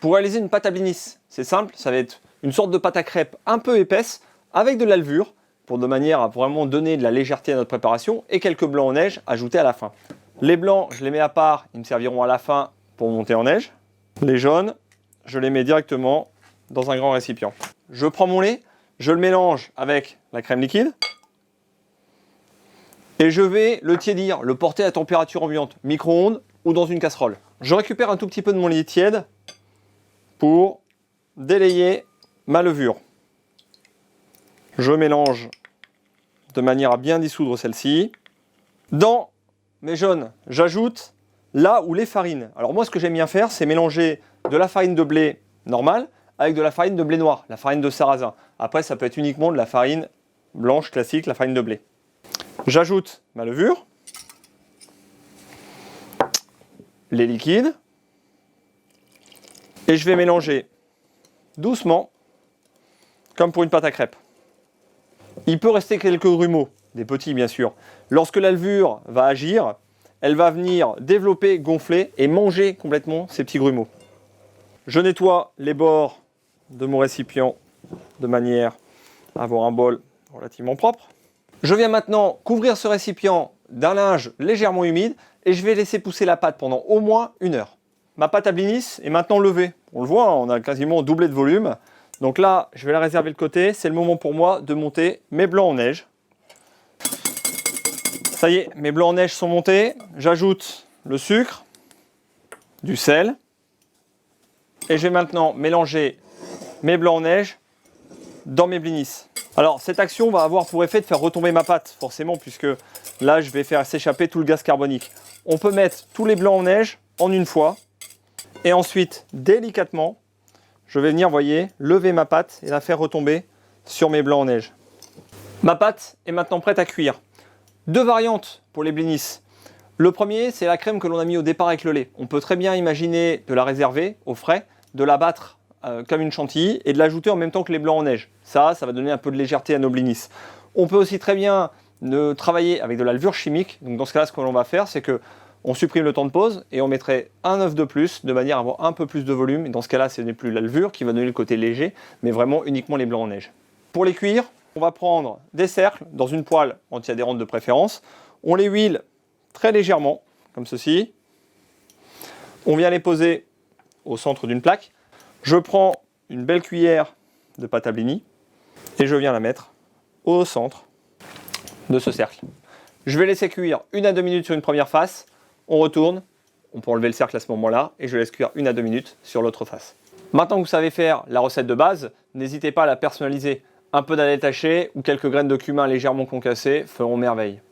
Pour réaliser une pâte à blinis, c'est simple, ça va être une sorte de pâte à crêpes un peu épaisse avec de la levure pour de manière à vraiment donner de la légèreté à notre préparation et quelques blancs en neige ajoutés à la fin. Les blancs, je les mets à part, ils me serviront à la fin pour monter en neige. Les jaunes, je les mets directement dans un grand récipient. Je prends mon lait, je le mélange avec la crème liquide et je vais le tiédir, le porter à température ambiante, micro-ondes ou dans une casserole. Je récupère un tout petit peu de mon lait tiède pour délayer ma levure. Je mélange de manière à bien dissoudre celle-ci. Dans mes jaunes, j'ajoute là où les farines. Alors moi, ce que j'aime bien faire, c'est mélanger de la farine de blé normale avec de la farine de blé noir, la farine de sarrasin. Après, ça peut être uniquement de la farine blanche classique, la farine de blé. J'ajoute ma levure, les liquides, et je vais mélanger doucement, comme pour une pâte à crêpes. Il peut rester quelques grumeaux, des petits bien sûr. Lorsque la levure va agir, elle va venir développer, gonfler et manger complètement ces petits grumeaux. Je nettoie les bords de mon récipient de manière à avoir un bol relativement propre. Je viens maintenant couvrir ce récipient d'un linge légèrement humide et je vais laisser pousser la pâte pendant au moins 1 heure. Ma pâte à blinis est maintenant levée. On le voit, on a quasiment doublé de volume. Donc là, je vais la réserver de côté. C'est le moment pour moi de monter mes blancs en neige. Ça y est, mes blancs en neige sont montés. J'ajoute le sucre, du sel. Et je vais maintenant mélanger mes blancs en neige dans mes blinis. Alors, cette action va avoir pour effet de faire retomber ma pâte, forcément, puisque là, je vais faire s'échapper tout le gaz carbonique. On peut mettre tous les blancs en neige en une fois. Et ensuite, délicatement, je vais venir, voyez, lever ma pâte et la faire retomber sur mes blancs en neige. Ma pâte est maintenant prête à cuire. 2 variantes pour les blinis. Le premier, c'est la crème que l'on a mis au départ avec le lait. On peut très bien imaginer de la réserver au frais, de la battre comme une chantilly et de l'ajouter en même temps que les blancs en neige. Ça va donner un peu de légèreté à nos blinis. On peut aussi très bien travailler avec de la levure chimique. Donc dans ce cas-là, ce que l'on va faire, c'est que on supprime le temps de pause et on mettrait un œuf de plus de manière à avoir un peu plus de volume. Et dans ce cas-là, ce n'est plus la levure qui va donner le côté léger, mais vraiment uniquement les blancs en neige. Pour les cuire, on va prendre des cercles dans une poêle anti-adhérente de préférence. On les huile très légèrement, comme ceci. On vient les poser au centre d'une plaque. Je prends une belle cuillère de pâte à blini et je viens la mettre au centre de ce cercle. Je vais laisser cuire 1 à 2 minutes sur une première face. On retourne, on peut enlever le cercle à ce moment-là et je laisse cuire 1 à 2 minutes sur l'autre face. Maintenant que vous savez faire la recette de base, n'hésitez pas à la personnaliser. Un peu d'ail taché ou quelques graines de cumin légèrement concassées feront merveille.